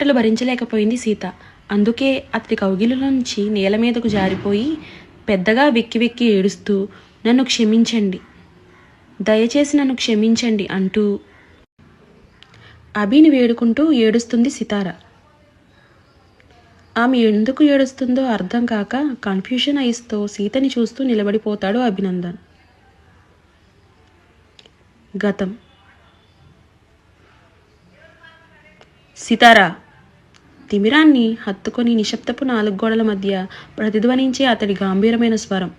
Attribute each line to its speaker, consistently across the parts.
Speaker 1: మాటలు భరించలేకపోయింది సీత. అందుకే అతడి కౌగిలిలో నుంచి నేల మీదకు జారిపోయి పెద్దగా వెక్కి వెక్కి ఏడుస్తూ, నన్ను క్షమించండి, దయచేసి నన్ను క్షమించండి అంటూ అభిని వేడుకుంటూ ఏడుస్తుంది సితార. ఆమె ఎందుకు ఏడుస్తుందో అర్థం కాక కన్ఫ్యూషన్ ఐస్తో సీతని చూస్తూ నిలబడిపోతాడు అభినందన్. గతం. సితారా తిమిరాన్ని హత్తుకొని నిశ్శబ్దపు 4 గోడల మధ్య ప్రతిధ్వనించే అతడి గంభీరమైన స్వరం.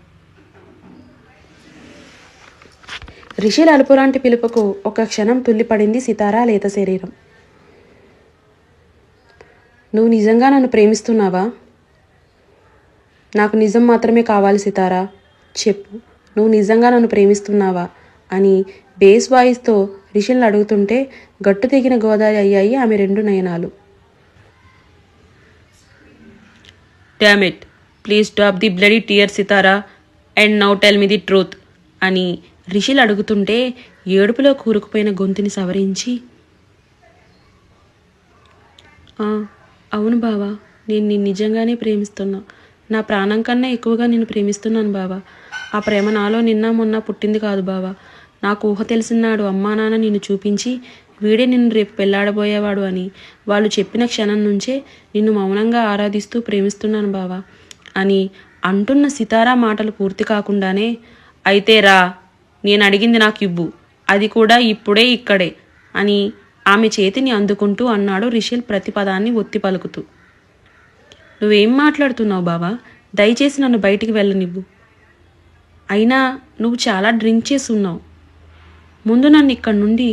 Speaker 1: రిషిల్ అలుపులాంటి పిలుపుకు ఒక క్షణం తుల్లిపడింది సితారా లేత శరీరం. నువ్వు నిజంగా నన్ను ప్రేమిస్తున్నావా? నాకు నిజం మాత్రమే కావాలి సితారా, చెప్పు, నువ్వు నిజంగా నన్ను ప్రేమిస్తున్నావా అని బేస్ వాయిస్తో రిషిల్ని అడుగుతుంటే గట్టు తెగిన గోదావరి అయ్యాయి ఆమె 2 నయనాలు. Damn it, please stop the bloody tear Sitara and now tell me the truth అని రిషిల్ అడుగుతుంటే ఏడుపులో కూరుకుపోయిన గొంతుని సవరించి, అవును బావా, నేను నిన్ను నిజంగానే ప్రేమిస్తున్నా. నా ప్రాణం కన్నా ఎక్కువగా నిన్ను ప్రేమిస్తున్నాను బావా. ఆ ప్రేమ నాలో నిన్న మొన్న పుట్టింది కాదు బావా. నాకు ఊహ తెలిసినాడు అమ్మా నాన్న నిన్ను చూపించి వీడే నిన్ను రేపు పెళ్లాడబోయేవాడు అని వాళ్ళు చెప్పిన క్షణం నుంచే నిన్ను మౌనంగా ఆరాధిస్తూ ప్రేమిస్తున్నాను బావా అని అంటున్న సితారా మాటలు పూర్తి కాకుండానే, అయితే రా, నేను అడిగింది నాకు ఇవ్వు, అది కూడా ఇప్పుడే ఇక్కడే అని ఆమె చేతిని అందుకుంటూ అన్నాడు రిషిల్ ప్రతి పదాన్ని ఒత్తి పలుకుతూ. నువ్వేం మాట్లాడుతున్నావు బావా? దయచేసి నన్ను బయటికి వెళ్ళనివ్వు. అయినా నువ్వు చాలా డ్రింక్ చేసి ఉన్నావు. ముందు నన్ను ఇక్కడి నుండి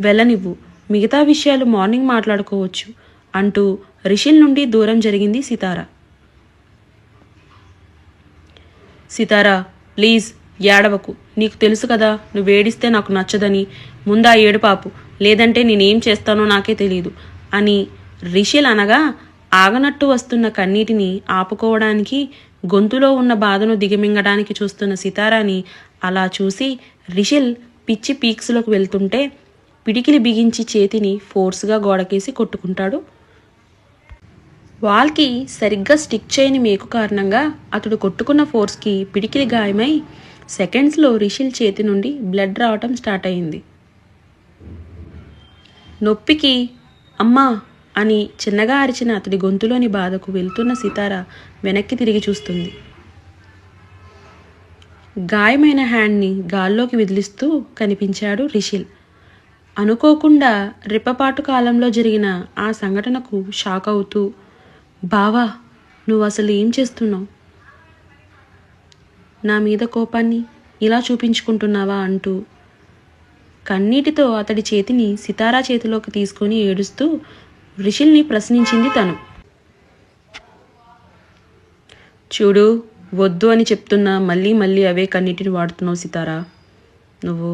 Speaker 1: వెళ్ళనివ్వు, మిగతా విషయాలు మార్నింగ్ మాట్లాడుకోవచ్చు అంటూ రిషిల్ నుండి దూరం జరిగింది సితారా. సితారా ప్లీజ్ ఏడవకు, నీకు తెలుసు కదా నువ్వు ఏడిస్తే నాకు నచ్చదని. ముందా ఏడుపాపు, లేదంటే నేనేం చేస్తానో నాకే తెలీదు అని రిషిల్ అనగా ఆగనట్టు వస్తున్న కన్నీటిని ఆపుకోవడానికి గొంతులో ఉన్న బాధను దిగమింగడానికి చూస్తున్న సితారాని అలా చూసి రిషిల్ పిచ్చి పీక్స్లోకి వెళ్తుంటే పిడికిలి బిగించి చేతిని ఫోర్స్గా గోడకేసి కొట్టుకుంటాడు. వాల్కి సరిగ్గా స్టిక్ చేయని మేకు కారణంగా అతడు కొట్టుకున్న ఫోర్స్కి పిడికిలి గాయమై సెకండ్స్లో రిషిల్ చేతి నుండి బ్లడ్ రావటం స్టార్ట్ అయింది. నొప్పికి అమ్మా అని చిన్నగా అరిచిన అతడి గొంతులోని బాధకు వెళ్తున్న సితారా వెనక్కి తిరిగి చూస్తుంది. గాయమైన హ్యాండ్ని గాల్లోకి విదిలిస్తూ కనిపించాడు రిషిల్. అనుకోకుండా రెప్పపాటు కాలంలో జరిగిన ఆ సంఘటనకు షాక్ అవుతూ, బావా నువ్వు అసలు ఏం చేస్తున్నావు? నా మీద కోపాన్ని ఇలా చూపించుకుంటున్నావా అంటూ కన్నీటితో అతడి చేతిని సితారా చేతిలోకి తీసుకొని ఏడుస్తూ రిషిల్ని ప్రశ్నించింది తను. చూడు, వద్దు అని చెప్తున్నా మళ్ళీ మళ్ళీ అవే కన్నీటిని వాడుతున్నావు సితారా నువ్వు.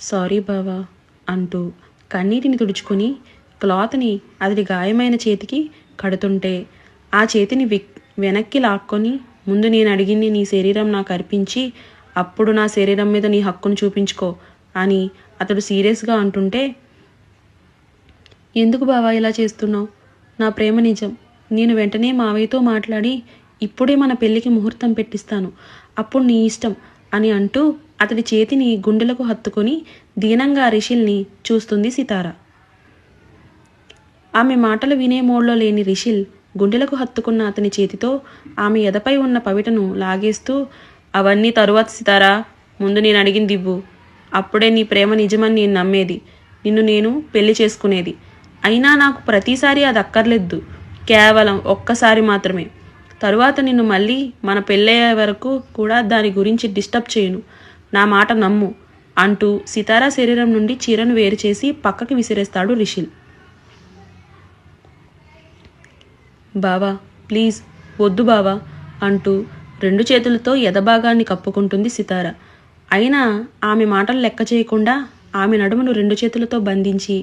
Speaker 1: సారీ బావా అంటూ కన్నీటిని తుడుచుకొని క్లాత్ని అతడి గాయమైన చేతికి కడుతుంటే ఆ చేతిని వెనక్కి లాక్కొని, ముందు నేను అడిగింది నీ శరీరం నాకు అర్పించి అప్పుడు నా శరీరం మీద నీ హక్కును చూపించుకో అని అతడు సీరియస్గా అంటుంటే, ఎందుకు బావా ఇలా చేస్తున్నావు? నా ప్రేమ నిజం. నేను వెంటనే మావయ్యతో మాట్లాడి ఇప్పుడే మన పెళ్ళికి ముహూర్తం పెట్టిస్తాను, అప్పుడు నీ ఇష్టం అని అంటూ అతడి చేతిని గుండెలకు హత్తుకొని దీనంగా రిషిల్ని చూస్తుంది సితారా. ఆమె మాటలు వినే మోడ్లో లేని రిషిల్ గుండెలకు హత్తుకున్న అతని చేతితో ఆమె ఎదపై ఉన్న పవిటను లాగేస్తూ, అవన్నీ తరువాత సితారా, ముందు నేను అడిగింది ఇవ్వు, అప్పుడే నీ ప్రేమ నిజమని నేను నమ్మేది, నిన్ను నేను పెళ్లి చేసుకునేది. అయినా నాకు ప్రతిసారి అది అక్కర్లేదు, కేవలం ఒక్కసారి మాత్రమే. తరువాత నిన్ను మళ్ళీ మన పెళ్ళయ్యే వరకు కూడా దాని గురించి డిస్టర్బ్ చేయను, నా మాట నమ్ము అంటూ సితారా శరీరం నుండి చీరను వేరు చేసి పక్కకి విసిరేస్తాడు రిషిల్. బావా ప్లీజ్ వద్దు బావా అంటూ 2 చేతులతో ఎదభాగాన్ని కప్పుకుంటుంది సితారా. అయినా ఆమె మాటలు లెక్క చేయకుండా ఆమె నడుమును 2 చేతులతో బంధించి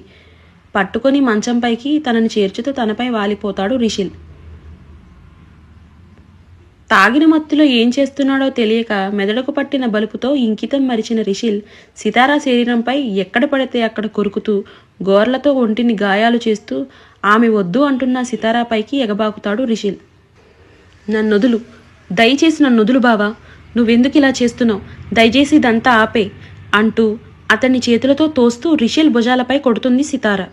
Speaker 1: పట్టుకొని మంచంపైకి తనని చేర్చుతూ తనపై వాలిపోతాడు రిషిల్. తాగిన మత్తులో ఏం చేస్తున్నాడో తెలియక మెదడుకు పట్టిన బలుపుతో ఇంకితం మరిచిన రిషిల్ సితారా శరీరంపై ఎక్కడ పడితే అక్కడ కొరుకుతూ గోర్లతో ఒంటిని గాయాలు చేస్తూ ఆమె వద్దు అంటున్న సితారాపైకి ఎగబాకుతాడు రిషిల్. నన్నొదులు, దయచేసి నన్నొదులు బావా, నువ్వెందుకు ఇలా చేస్తున్నావు, దయచేసి ఇదంతా ఆపే అంటూ అతన్ని చేతులతో తోస్తూ రిషిల్ భుజాలపై కొడుతుంది సితారా.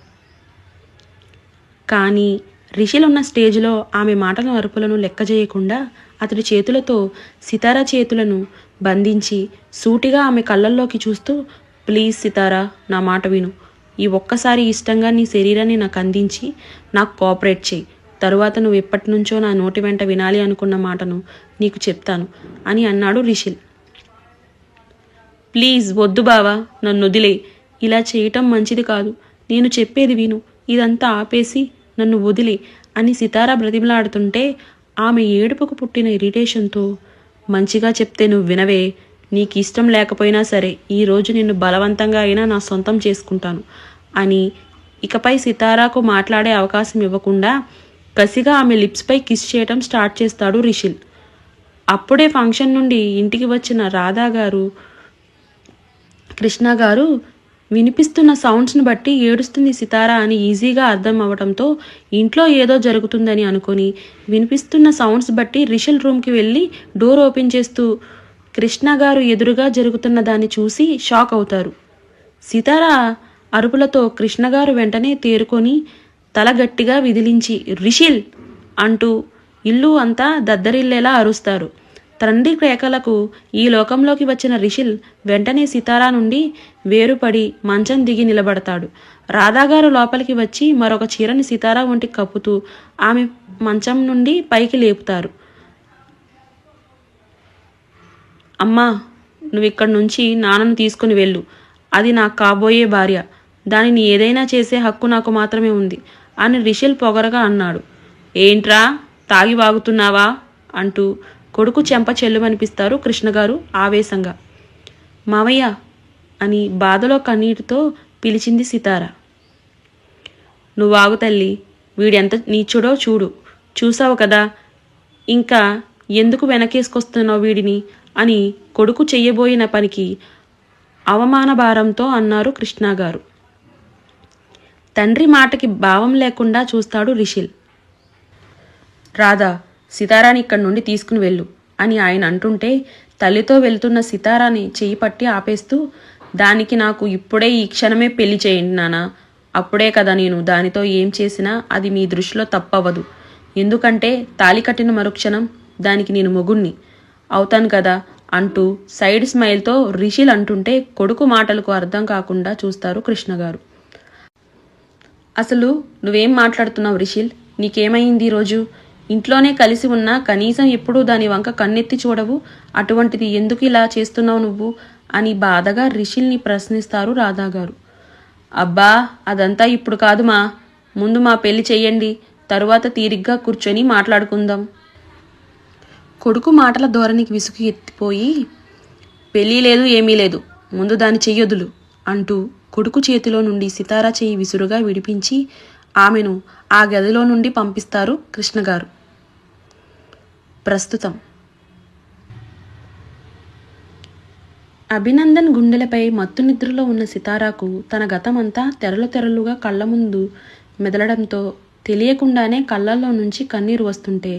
Speaker 1: కానీ రిషిల్ ఉన్న స్టేజ్లో ఆమె మాటల అరుపులను లెక్క చేయకుండా అతడి చేతులతో సితారా చేతులను బంధించి సూటిగా ఆమె కళ్ళల్లోకి చూస్తూ, ప్లీజ్ సితారా, నా మాట విను. ఈ ఒక్కసారి ఇష్టంగా నీ శరీరాన్ని నాకు అందించి నాకు కోఆపరేట్ చేయి. తరువాత నువ్వు ఎప్పటి నుంచో నా నోటి వెంట వినాలి అనుకున్న మాటను నీకు చెప్తాను అని అన్నాడు రిషిల్. ప్లీజ్ వద్దు బావా, నన్ను వదిలే. ఇలా చేయటం మంచిది కాదు. నేను చెప్పేది విను. ఇదంతా ఆపేసి నన్ను వదిలే అని సితారా బ్రతిమలాడుతుంటే ఆమె ఏడుపుకు పుట్టిన ఇరిటేషన్తో, మంచిగా చెప్తే నువ్వు వినవే. నీకు ఇష్టం లేకపోయినా సరే ఈరోజు నిన్ను బలవంతంగా అయినా నా సొంతం చేసుకుంటాను అని ఇకపై సితారాకు మాట్లాడే అవకాశం ఇవ్వకుండా కసిగా ఆమె లిప్స్పై కిస్ చేయటం స్టార్ట్ చేస్తాడు రిషిల్. అప్పుడే ఫంక్షన్ నుండి ఇంటికి వచ్చిన రాధా గారు, కృష్ణ గారు వినిపిస్తున్న సౌండ్స్ని బట్టి ఏడుస్తుంది సితారా అని ఈజీగా అర్థం అవ్వడంతో ఇంట్లో ఏదో జరుగుతుందని అనుకొని వినిపిస్తున్న సౌండ్స్ బట్టి రిషిల్ రూమ్కి వెళ్ళి డోర్ ఓపెన్ చేస్తూ కృష్ణ గారు ఎదురుగా జరుగుతున్న దాన్ని చూసి షాక్ అవుతారు. సితారా అరుపులతో కృష్ణగారు వెంటనే తేరుకొని తల గట్టిగా విదిలించి రిషిల్ అంటూ ఇల్లు అంతా దద్దరిల్లేలా అరుస్తారు. తండ్రి కేకలకు ఈ లోకంలోకి వచ్చిన రిషిల్ వెంటనే సితారా నుండి వేరుపడి మంచం దిగి నిలబడతాడు. రాధాగారు లోపలికి వచ్చి మరొక చీరని సితారా ఒంటికి కప్పుతూ ఆమె మంచం నుండి పైకి లేపుతారు. అమ్మా, నువ్విక్కడి నుంచి నాన్నను తీసుకుని వెళ్ళు. అది నాకు కాబోయే భార్య. దానిని ఏదైనా చేసే హక్కు నాకు మాత్రమే ఉంది అని రిషిల్ పొగరగా అన్నాడు. ఏంట్రా, తాగి వాగుతున్నావా అంటూ కొడుకు చెంప చెల్లుమనిపిస్తారు కృష్ణగారు ఆవేశంగా. మావయ్య అని బాధలో కన్నీటితో పిలిచింది సితారా. నువ్వాగు తల్లి, వీడెంత నీచుడో చూడు. చూసావు కదా, ఇంకా ఎందుకు వెనకేసుకొస్తున్నావు వీడిని అని కొడుకు చెయ్యబోయిన పనికి అవమాన భారంతో అన్నారు కృష్ణగారు. తండ్రి మాటకి భావం లేకుండా చూస్తాడు రిషిల్. రాధా, సితారాని ఇక్కడి నుండి తీసుకుని వెళ్ళు అని ఆయన అంటుంటే తల్లితో వెళ్తున్న సితారాని చెయ్యి పట్టి ఆపేస్తూ, దానికి నాకు ఇప్పుడే ఈ క్షణమే పెళ్లి చేయండి నానా. అప్పుడే కదా నేను దానితో ఏం చేసినా అది మీ దృష్టిలో తప్పవదు. ఎందుకంటే తాళి కట్టిన మరుక్షణం దానికి నేను మొగుణ్ణి అవుతాను కదా అంటూ సైడ్ స్మైల్తో రిషిల్ అంటుంటే కొడుకు మాటలకు అర్థం కాకుండా చూస్తారు కృష్ణగారు. అసలు నువ్వేం మాట్లాడుతున్నావు రిషిల్? నీకేమైంది ఈరోజు? ఇంట్లోనే కలిసి ఉన్నా కనీసం ఎప్పుడూ దాని వంక కన్నెత్తి చూడవు. అటువంటిది ఎందుకు ఇలా చేస్తున్నావు నువ్వు అని బాధగా రిషిల్ని ప్రశ్నిస్తారు రాధాగారు. అబ్బా, అదంతా ఇప్పుడు కాదుమా. ముందు మా పెళ్లి చెయ్యండి, తరువాత తీరిగ్గా కూర్చొని మాట్లాడుకుందాం. కొడుకు మాటల ధోరణికి విసుగు ఎత్తిపోయి, పెళ్ళి లేదు ఏమీ లేదు, ముందు దాన్ని చెయ్యొదులు అంటూ కొడుకు చేతిలో నుండి సితారా చెయ్యి విసురుగా విడిపించి ఆమెను ఆ గదిలో నుండి పంపిస్తారు కృష్ణగారు. ప్రస్తుతం అభినందన్ గుండెలపై మత్తు నిద్రలో ఉన్న సితారాకు తన గతమంతా తెరలు తెరలుగా కళ్ళ ముందు మెదలడంతో తెలియకుండానే కళ్ళల్లో నుంచి కన్నీరు వస్తుంటే,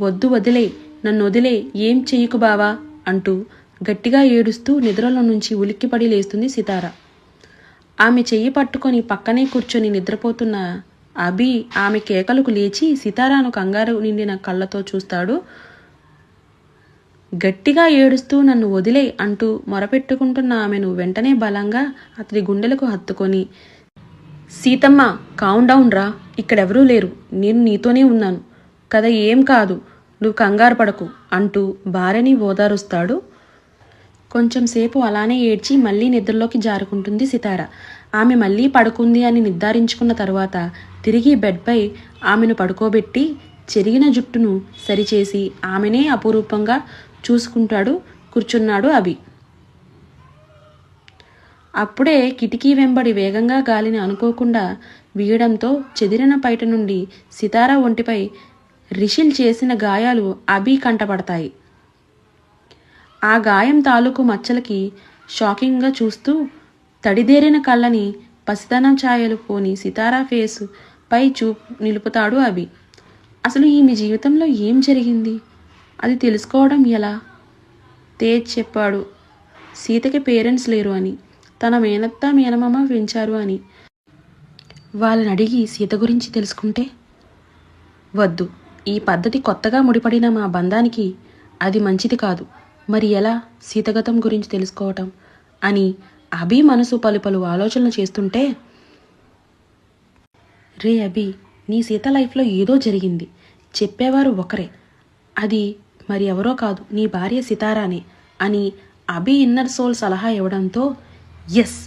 Speaker 1: వద్దు వదిలే, నన్ను వదిలే, ఏం చెయ్యకు బావా అంటూ గట్టిగా ఏడుస్తూ నిద్రలో నుంచి ఉలిక్కిపడి లేస్తుంది సితారా. ఆమె చెయ్యి పట్టుకొని పక్కనే కూర్చొని నిద్రపోతున్న అభి ఆమె కేకలకు లేచి సితారాను కంగారు నిండిన కళ్ళతో చూస్తాడు. గట్టిగా ఏడుస్తూ నన్ను వదిలే అంటూ మొరపెట్టుకుంటున్న ఆమెను వెంటనే బలంగా అతడి గుండెలకు హత్తుకొని, సీతమ్మ కామ్ డౌన్ రా, ఇక్కడెవరూ లేరు, నేను నీతోనే ఉన్నాను కదా, ఏం కాదు, నువ్వు కంగారు పడకు అంటూ భార్యని ఓదారుస్తాడు. కొంచెం సేపు అలానే ఏడ్చి మళ్ళీ నిద్రలోకి జారుకుంటుంది సితారా. ఆమె మళ్ళీ పడుకుంది అని నిర్ధారించుకున్న తర్వాత తిరిగి బెడ్పై ఆమెను పడుకోబెట్టి చెరిగిన జుట్టును సరిచేసి ఆమెనే అపురూపంగా చూసుకుంటాడు కూర్చున్నాడు అభి. అప్పుడే కిటికీ వెంబడి వేగంగా గాలిని అనుకోకుండా వీయడంతో చెదిరిన పైట నుండి సితారా ఒంటిపై రిషిల్ చేసిన గాయాలు అభి కంటపడతాయి. ఆ గాయం తాలూకు మచ్చలకి షాకింగ్గా చూస్తూ తడిదేరిన కళ్ళని పసితనం ఛాయలు పోని సితారా ఫేసు పై నిలుపుతాడు అభి. అసలు ఈమె జీవితంలో ఏం జరిగింది, అది తెలుసుకోవడం ఎలా? తేజ్ చెప్పాడు సీతకి పేరెంట్స్ లేరు అని, తన మేనత్త మేనమామ పెంచారు అని. వాళ్ళని అడిగి సీత గురించి తెలుసుకుంటే? వద్దు, ఈ పద్ధతి కొత్తగా ముడిపడిన మా బంధానికి అది మంచిది కాదు. మరి ఎలా సీతగతం గురించి తెలుసుకోవటం అని అభి మనసు పలు ఆలోచనలు చేస్తుంటే, రే అభి, నీ సీత లైఫ్లో ఏదో జరిగింది. చెప్పేవారు ఒకరే, అది మరి ఎవరో కాదు, నీ భార్య సితారానే అని అభి ఇన్నర్ సోల్ సలహా ఇవ్వడంతో, ఎస్,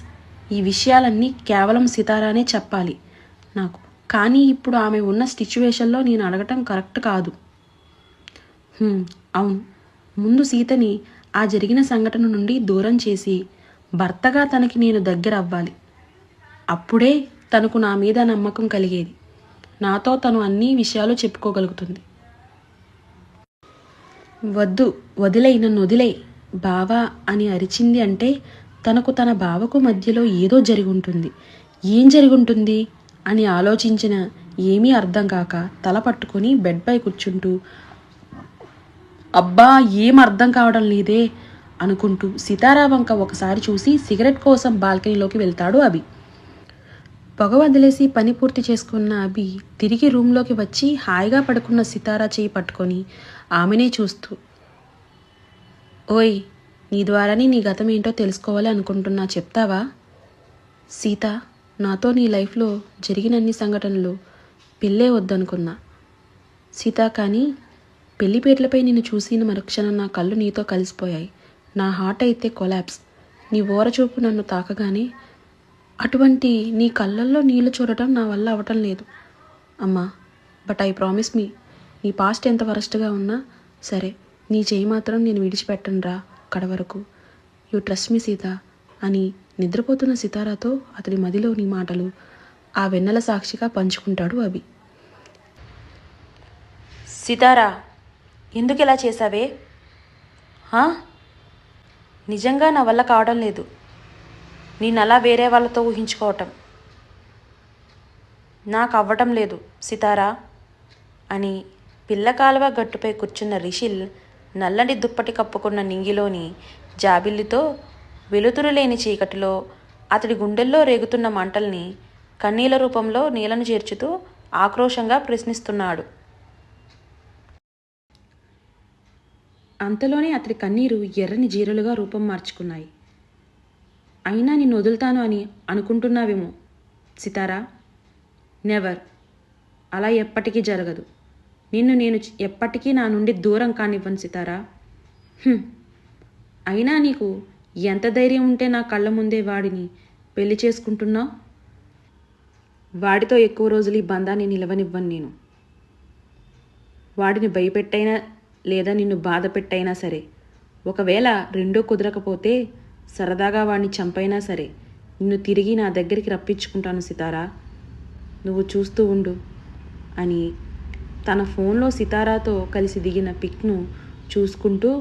Speaker 1: ఈ విషయాలన్నీ కేవలం సితారానే చెప్పాలి నాకు. కానీ ఇప్పుడు ఆమె ఉన్న సిచ్యువేషన్లో నేను అడగటం కరెక్ట్ కాదు. అవును, ముందు సీతని ఆ జరిగిన సంఘటన నుండి దూరం చేసి భర్తగా తనకి నేను దగ్గర అవ్వాలి. అప్పుడే తనకు నా మీద నమ్మకం కలిగేది. నాతో తను అన్ని విషయాలు చెప్పుకోగలుగుతుంది. వద్దు, వదిలే, నన్ను వదిలే బావా అని అరిచింది అంటే తనకు తన బావకు మధ్యలో ఏదో జరిగి ఉంటుంది. ఏం జరుగుంటుంది అని ఆలోచించిన ఏమీ అర్థం కాక తల పట్టుకొని బెడ్పై కూర్చుంటూ, అబ్బా ఏం అర్థం కావడం లేదే అనుకుంటూ సితారా వంక ఒకసారి చూసి సిగరెట్ కోసం బాల్కనీలోకి వెళ్తాడు అభి. పొగ వదిలేసి పని పూర్తి చేసుకున్న అభి తిరిగి రూమ్లోకి వచ్చి హాయిగా పడుకున్న సితారా చేయి పట్టుకొని ఆమెనే చూస్తూ, ఓయ్, నీ ద్వారానే నీ గతం ఏంటో తెలుసుకోవాలి అనుకుంటున్నా, చెప్తావా? సీత, నాతో నీ లైఫ్లో జరిగినన్ని సంఘటనలు పెళ్ళే వద్దనుకున్నా సీత, కానీ పెళ్లిపేటలపై నిన్ను చూసిన మరుక్షణం నా కళ్ళు నీతో కలిసిపోయాయి. నా హార్ట్ అయితే కొలాప్స్. నీ ఓరచూపు నన్ను తాకగానే అటువంటి నీ కళ్ళల్లో నీళ్లు చూడటం నా వల్ల అవటం లేదు అమ్మా. బట్ ఐ ప్రామిస్ మీ, నీ పాస్ట్ ఎంత వరస్ట్గా ఉన్నా సరే, నీ చేయి మాత్రం నేను విడిచిపెట్టను రా అక్కడ వరకు. యూ ట్రస్ట్ మీ సీత అని నిద్రపోతున్న సితారాతో అతడి మదిలోని మాటలు ఆ వెన్నెల సాక్షిగా పంచుకుంటాడు అభి. సితారా, ఎందుకు ఇలా చేశావే? నిజంగా నా వల్ల కావడం లేదు నేను అలా వేరే వాళ్ళతో ఊహించుకోవటం. నాకు అవ్వటం లేదు సితారా అని పిల్ల కాలువ గట్టుపై కూర్చున్న రిషిల్ నల్లని దుప్పటి కప్పుకున్న నింగిలోని జాబిల్లితో వెలుతురు లేని చీకటిలో అతడి గుండెల్లో రేగుతున్న మంటల్ని కన్నీల రూపంలో నీళ్లను చేర్చుతూ ఆక్రోశంగా ప్రశ్నిస్తున్నాడు. అంతలోనే అతడి కన్నీరు ఎర్రని జీరలుగా రూపం మార్చుకున్నాయి. అయినా నిన్ను వదులుతాను అని అనుకుంటున్నావేమో సితారా. నెవర్, అలా ఎప్పటికీ జరగదు. నిన్ను నేను ఎప్పటికీ నా నుండి దూరం కానివ్వను సితారా. అయినా నీకు ఎంత ధైర్యం ఉంటే నా కళ్ళ ముందే వాడిని పెళ్లి చేసుకుంటున్నావు? వాడితో ఎక్కువ రోజులు ఈ బంధాన్ని నిలవనివ్వను నేను. వాడిని భయపెట్టైనా లేదా నిన్ను బాధ పెట్టైనా సరే, ఒకవేళ రెండూ కుదరకపోతే సరదాగా వాడిని చంపైనా సరే నిన్ను తిరిగి నా దగ్గరికి రప్పించుకుంటాను సితారా, నువ్వు చూస్తూ ఉండు అని తన ఫోన్లో సితారాతో కలిసి దిగిన పిక్ను చూసుకుంటూ,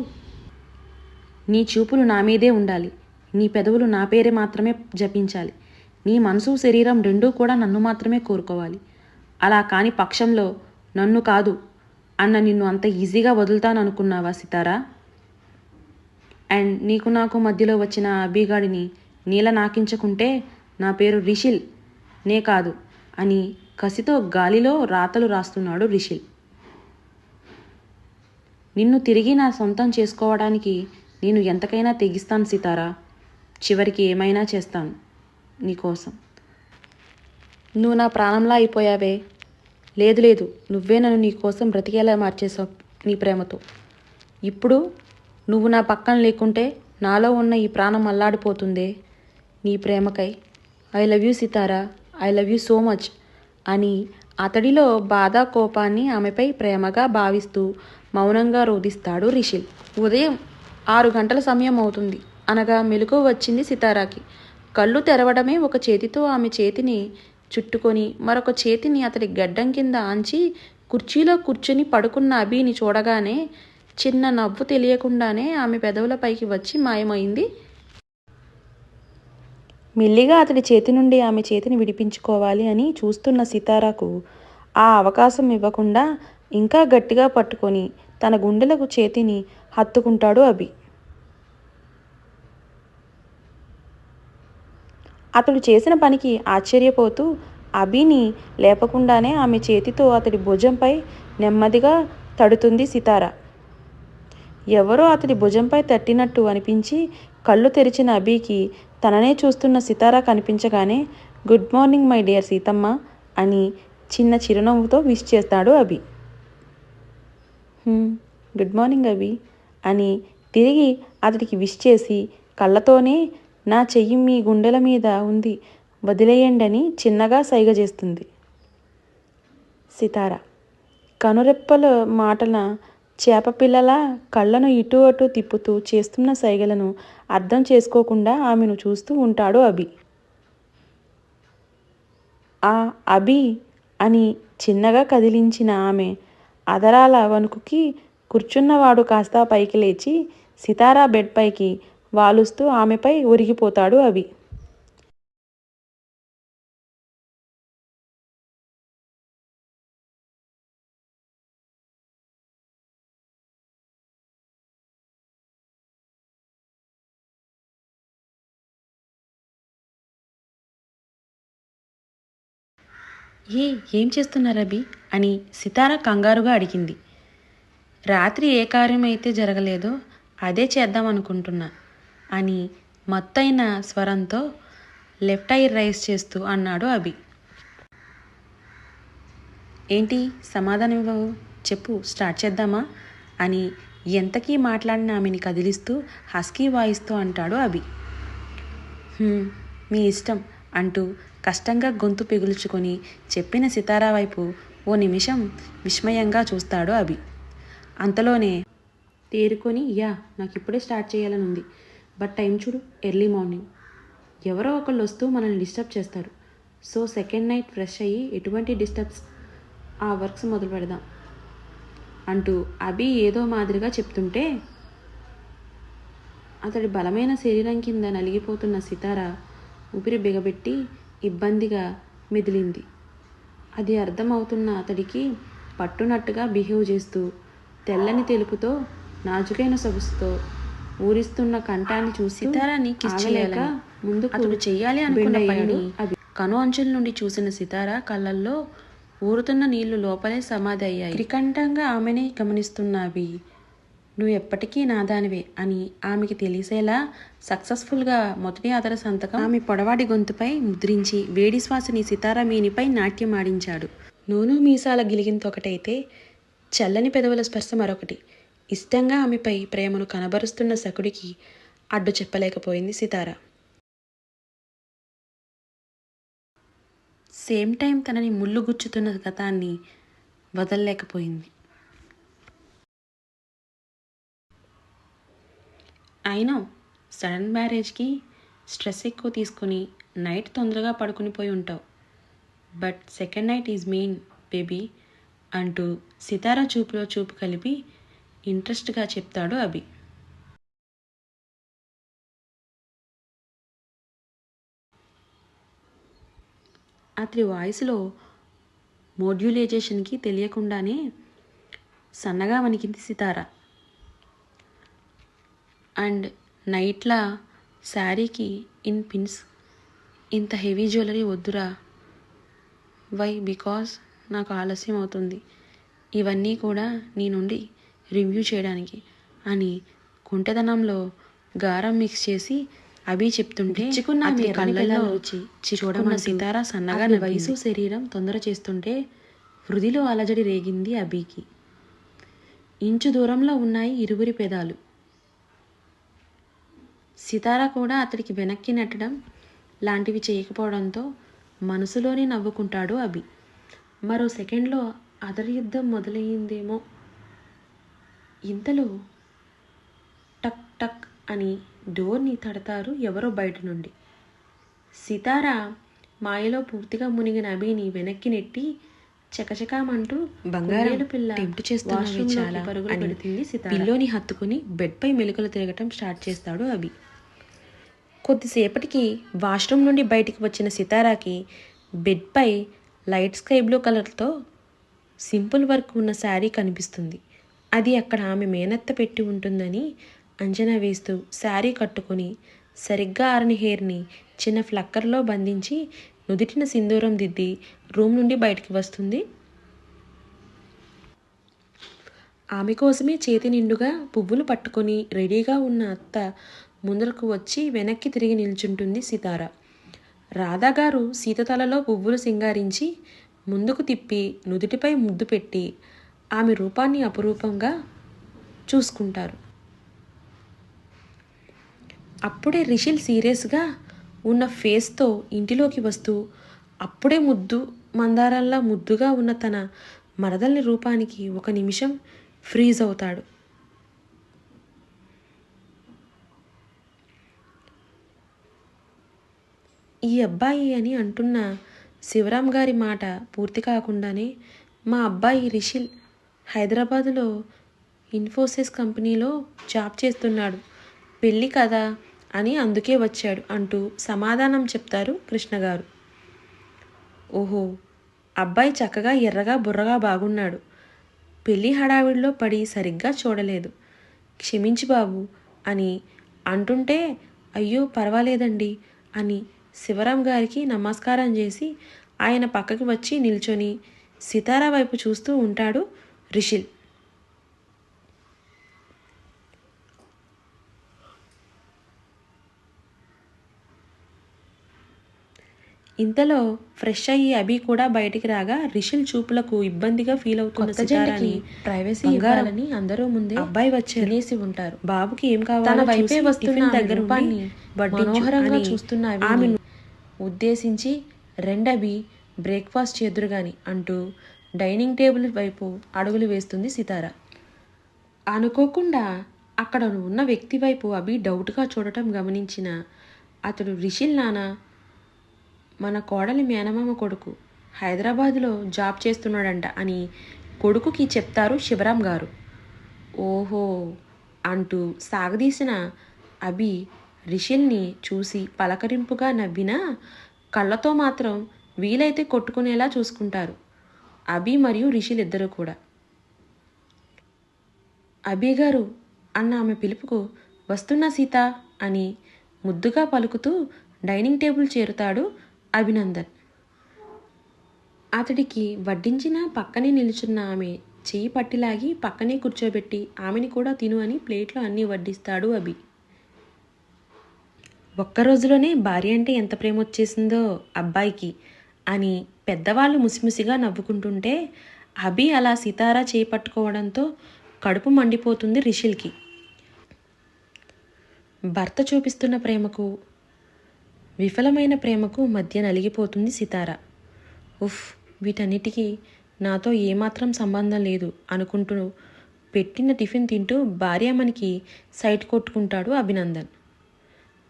Speaker 1: నీ చూపులు నా మీదే ఉండాలి, నీ పెదవులు నా పేరే మాత్రమే జపించాలి, నీ మనసు శరీరం రెండూ కూడా నన్ను మాత్రమే కోరుకోవాలి. అలా కాని పక్షంలో నన్ను కాదు అన్న నిన్ను అంత ఈజీగా వదులుతాను అనుకున్నావా సితారా? అండ్ నీకు నాకు మధ్యలో వచ్చిన అభిగాడిని నీల నాకించకుంటే నా పేరు రిషిల్ నే కాదు అని కసితో గాలిలో రాతలు రాస్తున్నాడు రిషిల్. నిన్ను తిరిగి నా సొంతం చేసుకోవడానికి నేను ఎంతకైనా తెగిస్తాను సితారా. చివరికి ఏమైనా చేస్తాను నీకోసం. నువ్వు నా ప్రాణంలా అయిపోయావే. లేదు లేదు, నువ్వే నన్ను నీకోసం బ్రతికేలా మార్చేశావు నీ ప్రేమతో. ఇప్పుడు నువ్వు నా పక్కన లేకుంటే నాలో ఉన్న ఈ ప్రాణం అల్లాడిపోతుందే నీ ప్రేమకై. I love you Sitara, I love you so much అని అతడిలో బాధ కోపాన్ని ఆమెపై ప్రేమగా భావిస్తూ మౌనంగా రోధిస్తాడు రిషిల్. ఉదయం 6 గంటల సమయం అవుతుంది అనగా మెలకువ వచ్చింది సితారాకి. కళ్ళు తెరవడమే ఒక చేతితో ఆమె చేతిని చుట్టుకొని మరొక చేతిని అతడి గడ్డం కింద ఆంచి కుర్చీలో కూర్చుని పడుకున్న అభిని చూడగానే చిన్న నవ్వు తెలియకుండానే ఆమె పెదవులపైకి వచ్చి మాయమైంది. మెల్లిగా అతడి చేతి నుండి ఆమె చేతిని విడిపించుకోవాలి అని చూస్తున్న సితారాకు ఆ అవకాశం ఇవ్వకుండా ఇంకా గట్టిగా పట్టుకొని తన గుండెలకు చేతిని హత్తుకుంటాడు అభి. అతడు చేసిన పనికి ఆశ్చర్యపోతూ అభిని లేపకుండానే ఆమె చేతితో అతడి భుజంపై నెమ్మదిగా తడుతుంది సితారా. ఎవరో అతడి భుజంపై తట్టినట్టు అనిపించి కళ్ళు తెరిచిన అభికి తననే చూస్తున్న సితారా కనిపించగానే good morning my dear Seethamma అని చిన్న చిరునవ్వుతో విష్ చేస్తాడు అభి. గుడ్ మార్నింగ్ అభి అని తిరిగి అతడికి విష్ చేసి కళ్ళతోనే నా చెయ్యి మీ గుండెల మీద ఉంది వదిలేయండి అని చిన్నగా సైగ చేస్తుంది సితారా. కనురెప్పల మాటల చేపపిల్లలా కళ్ళను ఇటు అటు తిప్పుతూ చేస్తున్న సైగలను అర్థం చేసుకోకుండా ఆమెను చూస్తూ ఉంటాడు అభి. ఆ అభి అని చిన్నగా కదిలించిన ఆమె అదరాల వణుకుకి కూర్చున్నవాడు కాస్త పైకి లేచి సితారా బెడ్ పైకి వాలుస్తూ ఆమెపై ఒరిగిపోతాడు అభి. ఏం చేస్తున్నారు అభి అని సితారా కంగారుగా అడిగింది. రాత్రి ఏ కార్యం అయితే జరగలేదో అదే చేద్దాం అనుకుంటున్నా అని మత్తైన స్వరంతో లెఫ్ట్ ఐ రైస్ చేస్తూ అన్నాడు అభి. ఏంటి సమాధానం ఇవ్వవు, చెప్పు స్టార్ట్ చేద్దామా అని ఎంతకీ మాట్లాడిన ఆమెని కదిలిస్తూ హస్కీ వాయిస్తో అంటాడు అభి. మీ ఇష్టం అంటూ కష్టంగా గొంతు పిగుల్చుకొని చెప్పిన సితారా వైపు ఓ నిమిషం విస్మయంగా చూస్తాడు అభి. అంతలోనే తేరుకొని నాకు ఇప్పుడే స్టార్ట్ చేయాలని ఉంది, బట్ టైం చూడు ఎర్లీ మార్నింగ్, ఎవరో ఒకళ్ళు వస్తూ మనల్ని డిస్టర్బ్ చేస్తారు, సో సెకండ్ నైట్ ఫ్రెష్ అయ్యి ఎటువంటి డిస్టర్బ్స్ ఆ వర్క్స్ మొదలు పెడదాం అంటూ అభి ఏదో మాదిరిగా చెప్తుంటే అతడి బలమైన శరీరం కింద నలిగిపోతున్న సితారా ఊపిరి బిగబెట్టి ఇబ్బందిగా మెదిలింది. అది అర్థమవుతున్న అతడికి పట్టునట్టుగా బిహేవ్ చేస్తూ తెల్లని తెలుపుతో నాజుకైన సొగసుతో ఊరిస్తున్న కంఠాన్ని చూసి సితారాని కిస్ చేయలేక ముందుకు అతడు చెయ్యాలి అనుకున్న పనిని కను అంచుల నుండి చూసిన సితారా కళ్ళల్లో ఊరుతున్న నీళ్లు లోపలే సమాధి అయ్యాయి. త్రికంఠంగా ఆమెనే గమనిస్తున్నవి. నువ్వు ఎప్పటికీ నాదానివే అని ఆమెకి తెలిసేలా సక్సెస్ఫుల్గా మొదటి అదర సంతకం ఆమె పొడవాడి గొంతుపై ముద్రించి వేడి శ్వాసని సితారా మీనిపై నాట్యం ఆడించాడు. నూనె మీసాల గిలిగింత ఒకటైతే చల్లని పెదవుల స్పర్శ మరొకటి. ఇష్టంగా ఆమెపై ప్రేమను కనబరుస్తున్న సకుడికి అడ్డు చెప్పలేకపోయింది సితారా. సేమ్ టైం తనని ముళ్ళు గుచ్చుతున్న గతాన్ని వదలలేకపోయింది. అయినా సడన్ మ్యారేజ్కి స్ట్రెస్ ఎక్కువ తీసుకుని నైట్ తొందరగా పడుకుని పోయి ఉంటావు, but second night is main baby అంటూ సితారా చూపులో చూపు కలిపి ఇంట్రెస్ట్గా చెప్తాడు అభి. అతడి వాయిస్లో మోడ్యులైజేషన్కి తెలియకుండానే సన్నగా వణికింది సితారా. అండ్ నైట్లా శారీకి ఇన్ పిన్స్ ఇంత హెవీ జ్యువెలరీ వద్దురా. వై? బికాజ్ నాకు ఆలస్యం అవుతుంది, ఇవన్నీ కూడా నీ నుండి రివ్యూ చేయడానికి అని కుంటెదనంలో గారం మిక్స్ చేసి అభి చెప్తుంటే కళ్ళల్లో చూడమన్న సితారా సన్నగా వయసు శరీరం తొందర చేస్తుంటే హృదిలో అలజడి రేగింది అభికి. ఇంచు దూరంలో ఉన్నాయి ఇరువురి పెదాలు. సితారా కూడా అతడికి వెనక్కి నెట్టడం లాంటివి చేయకపోవడంతో మనసులోనే నవ్వుకుంటాడు అభి. మరో సెకండ్లో అదర్ యుద్ధం మొదలయ్యిందేమో. ఇంతలో టక్ టక్ అని డోర్ని తడతారు ఎవరో బయట నుండి. సితారా మాయలో పూర్తిగా మునిగిన అభిని వెనక్కి నెట్టి చకచకామంటూ
Speaker 2: బంగారం
Speaker 1: పిల్ల
Speaker 2: టెంప్ట్ చేస్తున్నావు
Speaker 1: వాష్రూమ్లోకి
Speaker 2: చాలా
Speaker 1: పరుగులు
Speaker 2: అని
Speaker 1: పెడుతుంది సితార.
Speaker 2: పిల్లోని హత్తుకుని బెడ్పై మెలికలు తిరగటం స్టార్ట్ చేస్తాడు అభి. కొద్దిసేపటికి వాష్రూమ్ నుండి బయటికి వచ్చిన సితారాకి బెడ్పై లైట్ స్కై బ్లూ కలర్తో సింపుల్ వర్క్ ఉన్న శారీ కనిపిస్తుంది. అది అక్కడ ఆమె మేనత్త పెట్టి ఉంటుందని అంచనా వేస్తూ శారీ కట్టుకొని సరిగ్గా ఆరని హెయిర్ని చిన్న ఫ్లక్కర్లో బంధించి నుదిటిన సింధూరం దిద్ది రూమ్ నుండి బయటికి వస్తుంది. ఆమె కోసమే చేతి నిండుగా పువ్వులు పట్టుకొని రెడీగా ఉన్న అత్త ముందరకు వచ్చి వెనక్కి తిరిగి నిల్చుంటుంది సితార. రాధాగారు సీత తలలో పువ్వులు సింగారించి ముందుకు తిప్పి నుదుటిపై ముద్దు పెట్టి ఆమె రూపాన్ని అపురూపంగా చూసుకుంటారు. అప్పుడే రిషిల్ సీరియస్గా ఉన్న ఫేస్తో ఇంటిలోకి వస్తూ అప్పుడే ముద్దు మందారంలా ముద్దుగా ఉన్న తన మరదల్ని రూపానికి ఒక నిమిషం ఫ్రీజ్ అవుతాడు. ఈ అబ్బాయి అని అంటున్న శివరాం గారి మాట పూర్తి కాకుండానే మా అబ్బాయి రిషిల్ హైదరాబాదులో ఇన్ఫోసిస్ కంపెనీలో జాబ్ చేస్తున్నాడు, పెళ్ళి కదా అని అందుకే వచ్చాడు అంటూ సమాధానం చెప్తారు కృష్ణగారు. ఓహో, అబ్బాయి చక్కగా ఎర్రగా బుర్రగా బాగున్నాడు, పెళ్ళి హడావిడిలో పడి సరిగ్గా చూడలేదు, క్షమించి బాబు అని అంటుంటే అయ్యో పర్వాలేదండి అని శివరాం గారికి నమస్కారం చేసి ఆయన పక్కకి వచ్చి నిల్చొని సితారా వైపు చూస్తూ ఉంటాడు రిషిల్. ఇంతలో ఫ్రెష్ అయ్యి అభి కూడా బయటికి రాగా రిషిల్ చూపులకు ఇబ్బందిగా ఫీల్ అవుతున్న సితారాని ప్రైవసీ ఇవ్వాలని అందరూ ముందే అబ్బాయి వచ్చేసి ఉంటారు. బాబుకి ఏం కావాలో వైపే వస్తున్న దగ్గర మనోహరంగా చూస్తున్న ఆమె ఉద్దేశించి రెండభి బ్రేక్ఫాస్ట్ చేద్దురుగాని అంటూ డైనింగ్ టేబుల్ వైపు అడుగులు వేస్తుంది సితార. అనుకోకుండా అక్కడ ఉన్న వ్యక్తి వైపు అభి డౌట్గా చూడటం గమనించిన అతడు రిషిల్ నాన్న, మన కోడలి మేనమామ కొడుకు హైదరాబాదులో జాబ్ చేస్తున్నాడంట అని కొడుకుకి చెప్తారు శివరాం గారు. ఓహో అంటూ సాగదీసిన అభి రిషిల్ని చూసి పలకరింపుగా నవ్వినా కళ్ళతో మాత్రం వీలైతే కొట్టుకునేలా చూసుకుంటారు అభి మరియు రిషిల్ ఇద్దరు కూడా. అభి గారు అన్న ఆమె పిలుపుకు వస్తున్నా సీత అని ముద్దుగా పలుకుతూ డైనింగ్ టేబుల్ చేరుతాడు అభినందన్. అతడికి వడ్డించిన పక్కనే నిలుచున్న ఆమె చెయ్యి పట్టిలాగి పక్కనే కూర్చోబెట్టి ఆమెని కూడా తిను అని ప్లేట్లో అన్నీ వడ్డిస్తాడు అభి. ఒక్కరోజులోనే భార్య అంటే ఎంత ప్రేమ వచ్చేసిందో అబ్బాయికి అని పెద్దవాళ్ళు ముసిముసిగా నవ్వుకుంటుంటే అభి అలా సితారా చేయి పట్టుకోవడంతో కడుపు మండిపోతుంది రిషిల్కి. భర్త చూపిస్తున్న ప్రేమకు విఫలమైన ప్రేమకు మధ్య నలిగిపోతుంది సితార. ఉఫ్, వీటన్నిటికీ నాతో ఏమాత్రం సంబంధం లేదు అనుకుంటూ పెట్టిన టిఫిన్ తింటూ భార్యామణికి సైట్ కొట్టుకుంటాడు అభినందన్.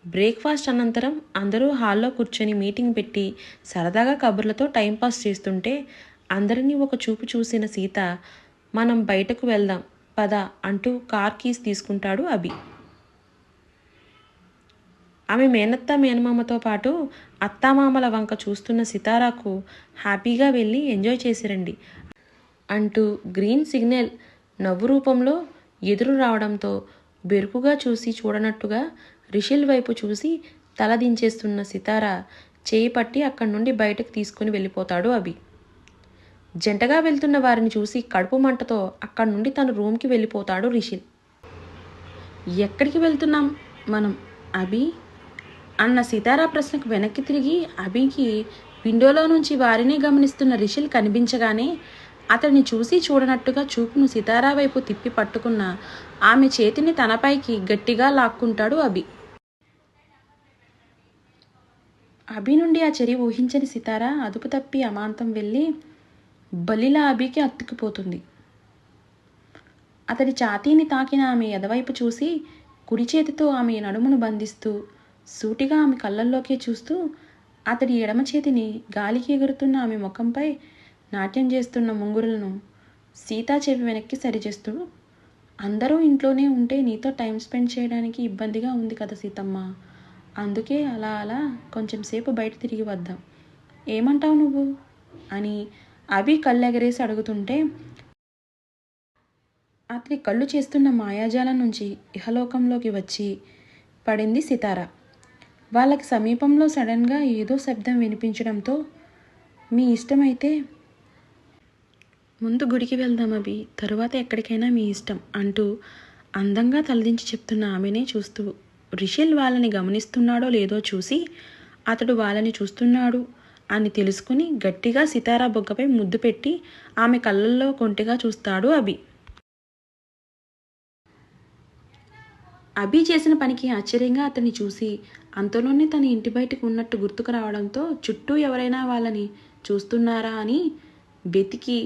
Speaker 2: బ్రేక్ఫాస్ట్ అనంతరం అందరూ హాల్లో కూర్చొని మీటింగ్ పెట్టి సరదాగా కబుర్లతో టైంపాస్ చేస్తుంటే అందరినీ ఒక చూపు చూసిన సీత మనం బయటకు వెళ్దాం పద అంటూ కార్ కీస్ తీసుకుంటాడు అభి. ఆమె మేనత్త మేనమామతో పాటు అత్తామామల వంక చూస్తున్న సితారాకు హ్యాపీగా వెళ్ళి ఎంజాయ్ చేసిరండి అంటూ గ్రీన్ సిగ్నల్ నవ్వు రూపంలో ఎదురు రావడంతో బెరుకుగా చూసి చూడనట్టుగా రిషిల్ వైపు చూసి తల దించేస్తున్న సితార చేయి పట్టి అక్కడి నుండి బయటకు తీసుకుని వెళ్ళిపోతాడు అభి. జంటగా వెళ్తున్న వారిని చూసి కడుపు మంటతో అక్కడి నుండి తన రూమ్కి వెళ్ళిపోతాడు రిషిల్. ఎక్కడికి వెళ్తున్నాం మనం అభి అన్న సితారా ప్రశ్నకు వెనక్కి తిరిగి అభికి విండోలో నుంచి వారిని గమనిస్తున్న రిషిల్ కనిపించగానే అతడిని చూసి చూడనట్టుగా చూపును సితారా వైపు తిప్పి పట్టుకున్న ఆమె చేతిని తనపైకి గట్టిగా లాక్కుంటాడు అభి. అభి నుండి ఆ చర్య ఊహించని సితారా అదుపు తప్పి అమాంతం వెళ్ళి బలిలా అభికి అతుక్కుపోతుంది. అతడి ఛాతీని తాకిన ఆమె ఎదవైపు చూసి కుడి చేతితో ఆమె నడుమును బంధిస్తూ సూటిగా ఆమె కళ్ళల్లోకే చూస్తూ అతడి ఎడమ చేతిని గాలికి ఎగురుతున్న ఆమె ముఖంపై నాట్యం చేస్తున్న ముంగురులను సీతా చెవి వెనక్కి సరిచేస్తూ, అందరూ ఇంట్లోనే ఉంటే నీతో టైం స్పెండ్ చేయడానికి ఇబ్బందిగా ఉంది కదా సీతమ్మ, అందుకే అలా అలా కొంచెం సేపు బయట తిరిగి వద్దాం, ఏమంటావు నువ్వు అని అభి కళ్ళెగరేసి అడుగుతుంటే, అతని కళ్ళు చేస్తున్న మాయాజాలం నుంచి ఇహలోకంలోకి వచ్చి పడింది సితార. వాళ్ళకి సమీపంలో సడన్గా ఏదో శబ్దం వినిపించడంతో, మీ ఇష్టమైతే ముందు గుడికి వెళ్దాం అభి, తరువాత ఎక్కడికైనా మీ ఇష్టం అంటూ అందంగా తలదించి చెప్తున్న ఆమెనే చూస్తూ రిషిల్ వాళ్ళని గమనిస్తున్నాడో లేదో చూసి, అతడు వాళ్ళని చూస్తున్నాడు అని తెలుసుకుని గట్టిగా సితారా బొగ్గపై ముద్దు పెట్టి ఆమె కళ్ళల్లో కొంటిగా చూస్తాడు అభి. అభి చేసిన పనికి ఆశ్చర్యంగా అతన్ని చూసి అంతలోనే తన ఇంటి బయటకు ఉన్నట్టు గుర్తుకు రావడంతో చుట్టూ ఎవరైనా వాళ్ళని చూస్తున్నారా అని వెతికి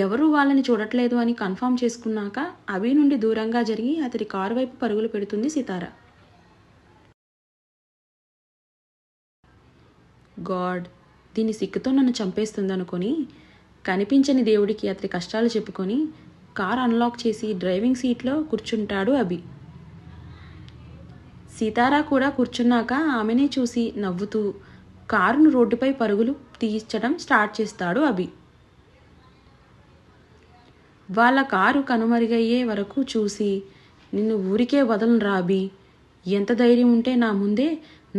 Speaker 2: ఎవరూ వాళ్ళని చూడట్లేదు అని కన్ఫర్మ్ చేసుకున్నాక అభి నుండి దూరంగా జరిగి అతడి కారు వైపు పరుగులు పెడుతుంది సితార. గాడ్, దీని సిక్కుతో నన్ను చంపేస్తుంది అనుకొని కనిపించని దేవుడికి అతడి కష్టాలు చెప్పుకొని కార్ అన్లాక్ చేసి డ్రైవింగ్ సీట్లో కూర్చుంటాడు అభి. సీతారా కూడా కూర్చున్నాక ఆమెనే చూసి నవ్వుతూ కారును రోడ్డుపై పరుగులు తీయించడం స్టార్ట్ చేస్తాడు అభి. వాళ్ళ కారు కనుమరుగయ్యే వరకు చూసి, నిన్ను ఊరికే వదలను రాబీ, ఎంత ధైర్యం ఉంటే నా ముందే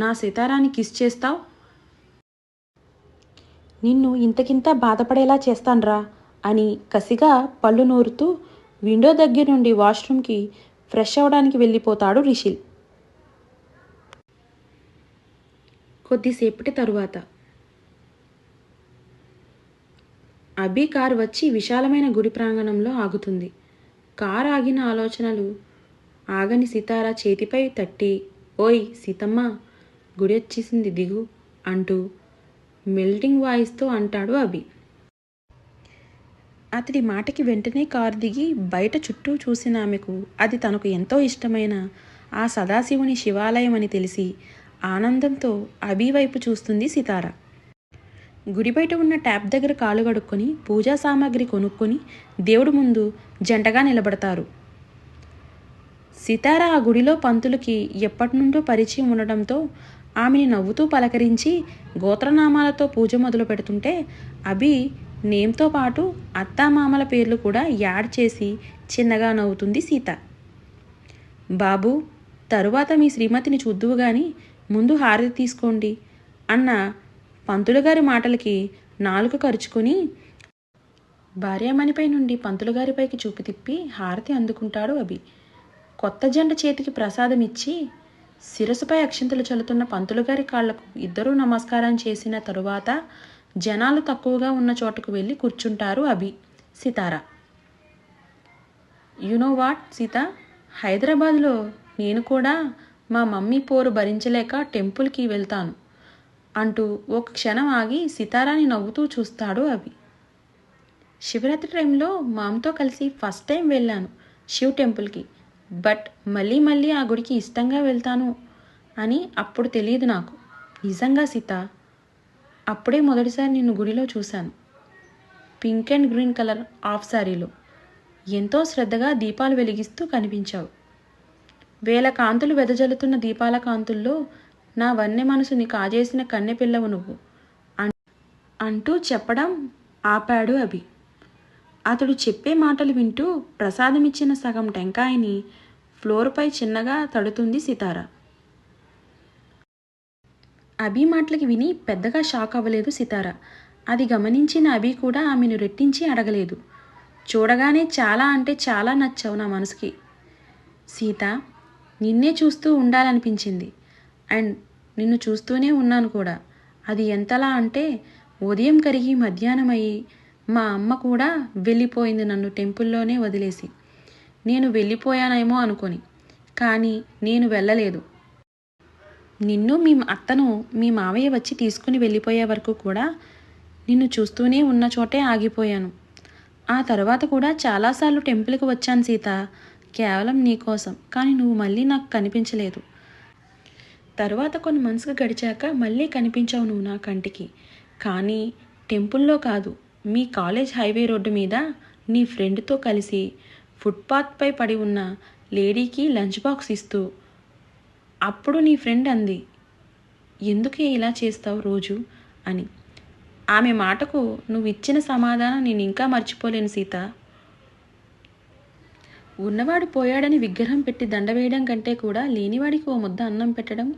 Speaker 2: నా సితారాని కిస్ చేస్తావు, నిన్ను ఇంతకింత బాధపడేలా చేస్తాన్రా అని కసిగా పళ్ళు నూరుతూ విండో దగ్గర నుండి వాష్రూమ్కి ఫ్రెష్ అవ్వడానికి వెళ్ళిపోతాడు రిషిల్. కొద్దిసేపటి తరువాత అభి కారు వచ్చి విశాలమైన గుడి ప్రాంగణంలో ఆగుతుంది. కారు ఆగిన ఆలోచనలు ఆగని సితార చేతిపై తట్టి, ఓయ్ సీతమ్మ, గుడి వచ్చేసింది దిగు అంటూ మెల్టింగ్ వాయిస్తో అంటాడు అభి. అతడి మాటకి వెంటనే కారు దిగి బయట చుట్టూ చూసిన ఆమెకు అది తనకు ఎంతో ఇష్టమైన ఆ సదాశివుని శివాలయం అని తెలిసి ఆనందంతో అభి వైపు చూస్తుంది సితార. గుడి బయట ఉన్న ట్యాప్ దగ్గర కాలు కడుక్కొని పూజా సామాగ్రి కొనుక్కొని దేవుడి ముందు జంటగా నిలబడతారు. సితార ఆ గుడిలో పంతులకి ఎప్పటి నుండో పరిచయం ఉండడంతో ఆమెని నవ్వుతూ పలకరించి గోత్రనామాలతో పూజ మొదలు పెడుతుంటే అభి నేమ్తో పాటు అత్తామామల పేర్లు కూడా యాడ్ చేసి చిన్నగా నవ్వుతుంది సీత. బాబు, తరువాత మీ శ్రీమతిని చూద్దువు గాని ముందు హారతి తీసుకోండి అన్న పంతులుగారి మాటలకి నాలుక కరుచుకొని భార్యామణిపై నుండి పంతులుగారిపైకి చూపు తిప్పి హారతి అందుకుంటాడు అభి. కొత్త జంట చేతికి ప్రసాదం ఇచ్చి శిరసుపై అక్షింతలు చల్లుతున్న పంతులుగారి కాళ్లకు ఇద్దరూ నమస్కారం చేసిన తరువాత జనాలు తక్కువగా ఉన్న చోటుకు వెళ్ళి కూర్చుంటారు అభి, సితార. యునో వాట్ సీత, హైదరాబాద్లో నేను కూడా మా మమ్మీ పోరు భరించలేక టెంపుల్కి వెళ్తాను అంటూ ఒక క్షణం ఆగి సితారాని నవ్వుతూ చూస్తాడు అభి. శివరాత్రి టైంలో మామతో కలిసి ఫస్ట్ టైం వెళ్ళాను శివ్ టెంపుల్కి, బట్ మళ్ళీ మళ్ళీ ఆ గుడికి ఇష్టంగా వెళ్తాను అని అప్పుడు తెలియదు నాకు. నిజంగా సీత, అప్పుడే మొదటిసారి నిన్ను గుడిలో చూశాను. Pink and green colour half శారీలో ఎంతో శ్రద్ధగా దీపాలు వెలిగిస్తూ కనిపించావు. వేల కాంతులు వెదజల్లుతున్న దీపాల కాంతుల్లో నా వన్నె మనసుని కాజేసిన కన్నెపిల్లవు నువ్వు అంటూ చెప్పడం ఆపాడు అభి. అతడు చెప్పే మాటలు వింటూ ప్రసాదమిచ్చిన సగం టెంకాయని ఫ్లోర్పై చిన్నగా తడుతుంది సితార. అభి మాటలకి విని పెద్దగా షాక్ అవ్వలేదు సితార. అది గమనించిన అభి కూడా ఆమెను రెట్టించి అడగలేదు. చూడగానే చాలా అంటే చాలా నచ్చావు నా మనసుకి సీత, నిన్నే చూస్తూ ఉండాలనిపించింది అండ్ నిన్ను చూస్తూనే ఉన్నాను కూడా. అది ఎంతలా అంటే ఉదయం కరిగి మధ్యాహ్నం అయ్యి మా అమ్మ కూడా వెళ్ళిపోయింది నన్ను టెంపుల్లోనే వదిలేసి. నేను వెళ్ళిపోయానేమో అనుకొని, కానీ నేను వెళ్ళలేదు. నిన్ను మీ అత్తను మీ మావయ్య వచ్చి తీసుకుని వెళ్ళిపోయే వరకు కూడా నిన్ను చూస్తూనే ఉన్న చోటే ఆగిపోయాను. ఆ తర్వాత కూడా చాలాసార్లు టెంపుల్కి వచ్చాను సీత, కేవలం నీకోసం. కానీ నువ్వు మళ్ళీ నాకు కనిపించలేదు. తర్వాత కొన్ని మనసుకు గడిచాక మళ్ళీ కనిపించావు నువ్వు నా కంటికి, కానీ టెంపుల్లో కాదు,
Speaker 1: మీ కాలేజ్ హైవే రోడ్డు మీద నీ ఫ్రెండ్తో కలిసి ఫుట్పాత్పై పడి ఉన్న లేడీకి లంచ్ బాక్స్ ఇస్తూ అప్పుడు నీ ఫ్రెండ్ అంది, ఎందుకే ఇలా చేస్తావు రోజు అని. ఆమె మాటకు నువ్వు ఇచ్చిన సమాధానం నేను ఇంకా మర్చిపోలేను సీత. ఉన్నవాడు పోయాడని విగ్రహం పెట్టి దండ వేయడం కంటే కూడా లేనివాడికి ఓ ముద్ద అన్నం పెట్టడం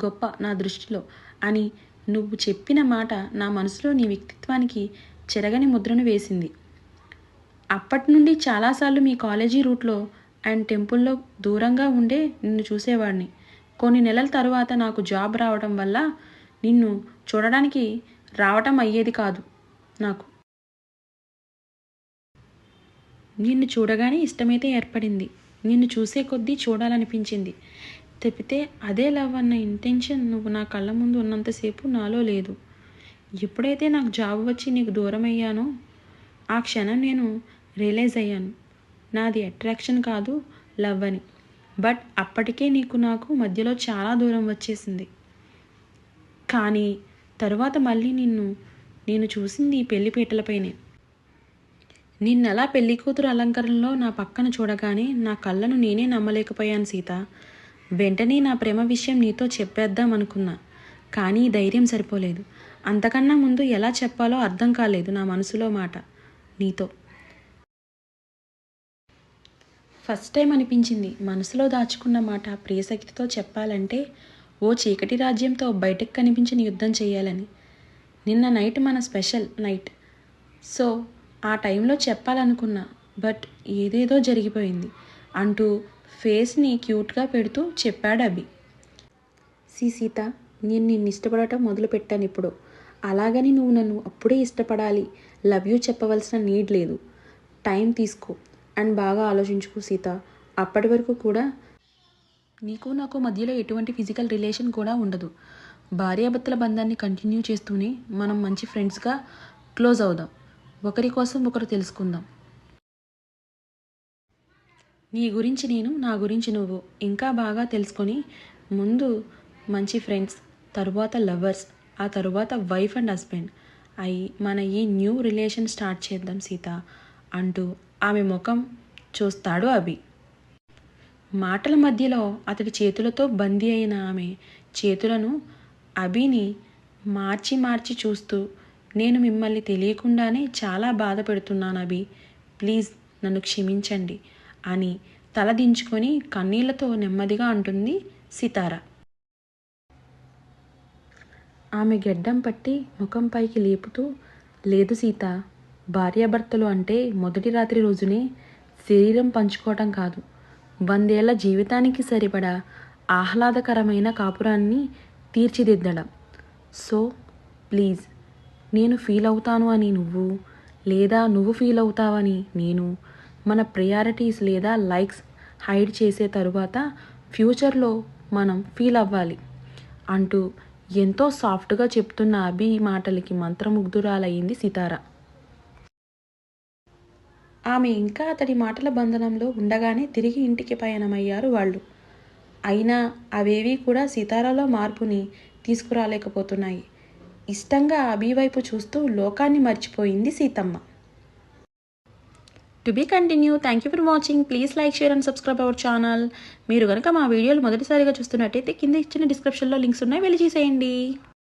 Speaker 1: గొప్ప నా దృష్టిలో అని నువ్వు చెప్పిన మాట నా మనసులో నీ వ్యక్తిత్వానికి చెరగని ముద్రను వేసింది. అప్పటి నుండి చాలాసార్లు మీ కాలేజీ రూట్లో అండ్ టెంపుల్లో దూరంగా ఉండే నిన్ను చూసేవాడిని. కొన్ని నెలల తరువాత నాకు జాబ్ రావడం వల్ల నిన్ను చూడడానికి రావటం అయ్యేది కాదు నాకు. నిన్ను చూడగానే ఇష్టమైతే ఏర్పడింది. నిన్ను చూసే కొద్దీ చూడాలనిపించింది. తప్పితే అదే లవ్ అన్న ఇంటెన్షన్ నువ్వు నా కళ్ళ ముందు ఉన్నంతసేపు నాలో లేదు. ఎప్పుడైతే నాకు జాబ్ వచ్చి నీకు దూరం అయ్యానో ఆ క్షణం నేను రియలైజ్ అయ్యాను నాది అట్రాక్షన్ కాదు లవ్ అని. బట్ అప్పటికే నీకు నాకు మధ్యలో చాలా దూరం వచ్చేసింది. కానీ తరువాత మళ్ళీ నేను చూసింది ఈ పెళ్లిపీటలపైనే. నిన్నలా పెళ్లి కూతురు అలంకరణలో నా పక్కన చూడగానే నా కళ్ళను నేనే నమ్మలేకపోయాను సీత. వెంటనే నా ప్రేమ విషయం నీతో చెప్పేద్దాం అనుకున్నా, కానీ ధైర్యం సరిపోలేదు. అంతకన్నా ముందు ఎలా చెప్పాలో అర్థం కాలేదు నా మనసులో మాట నీతో. ఫస్ట్ టైం అనిపించింది మనసులో దాచుకున్న మాట ప్రియసఖితో చెప్పాలంటే ఓ చీకటి రాజ్యంతో బయటకు కనిపించిన యుద్ధం చేయాలని. నిన్న నైట్ మన స్పెషల్ నైట్, సో ఆ టైంలో చెప్పాలనుకున్నా, బట్ ఏదేదో జరిగిపోయింది అంటూ ఫేస్ని క్యూట్గా పెడుతూ చెప్పాడు అభి. సీత, నేను నిన్ను ఇష్టపడటం మొదలుపెట్టాను ఇప్పుడు. అలాగని నువ్వు నన్ను అప్పుడే ఇష్టపడాలి, లవ్ యూ చెప్పవలసిన నీడ్ లేదు. టైం తీసుకో అండ్ బాగా ఆలోచించుకో సీత. అప్పటి వరకు కూడా నీకు నాకు మధ్యలో ఎటువంటి ఫిజికల్ రిలేషన్ కూడా ఉండదు. భార్యాభర్తల బంధాన్ని కంటిన్యూ చేస్తూనే మనం మంచి ఫ్రెండ్స్గా క్లోజ్ అవుదాం. ఒకరి కోసం ఒకరు తెలుసుకుందాం. నీ గురించి నేను, నా గురించి నువ్వు ఇంకా బాగా తెలుసుకొని ముందు మంచి ఫ్రెండ్స్, తరువాత లవర్స్, ఆ తరువాత వైఫ్ అండ్ హస్బెండ్ అయి మన ఈ న్యూ రిలేషన్ స్టార్ట్ చేద్దాం సీత అంటూ ఆమె ముఖం చూస్తాడు అభి. మాటల మధ్యలో అతడి చేతులతో బందీ అయిన ఆమె చేతులను అభిని మార్చి మార్చి చూస్తూ, నేను మిమ్మల్ని తెలియకుండానే చాలా బాధ పెడుతున్నాను అభి, ప్లీజ్ నన్ను క్షమించండి అని తలదించుకొని కన్నీళ్లతో నెమ్మదిగా అంటుంది సితార. ఆమె గెడ్డం పట్టి ముఖం పైకి లేపుతూ, లేదు సీత, భార్యాభర్తలు అంటే మొదటి రాత్రి రోజునే శరీరం పంచుకోవటం కాదు, 100 ఏళ్ల జీవితానికి సరిపడా ఆహ్లాదకరమైన కాపురాన్ని తీర్చిదిద్దడం. సో ప్లీజ్, నేను ఫీల్ అవుతాను అని నువ్వు, లేదా నువ్వు ఫీల్ అవుతావని నేను, మన ప్రయారిటీస్ లేదా లైక్స్ హైడ్ చేసే తరువాత ఫ్యూచర్లో మనం ఫీల్ అవ్వాలి అంటూ ఎంతో సాఫ్ట్గా చెప్తున్న అభి మాటలకి మంత్రముగ్ధురాలయ్యింది సితార. ఆమె ఇంకా అతడి మాటల బంధనంలో ఉండగానే తిరిగి ఇంటికి పయనమయ్యారు వాళ్ళు. అయినా అవేవీ కూడా సితారాలో మార్పుని తీసుకురాలేకపోతున్నాయి. ఇష్టంగా అభి వైపు చూస్తూ లోకాన్ని మర్చిపోయింది సీతమ్మ. To be continue. Thank you for watching. Please like, share and subscribe our channel. మీరు కనుక మా వీడియోలు మొదటిసారిగా చూస్తున్నట్టయితే కింద ఇచ్చిన డిస్క్రిప్షన్లో లింక్స్ ఉన్నాయి, వెళ్ళి చూసేయండి.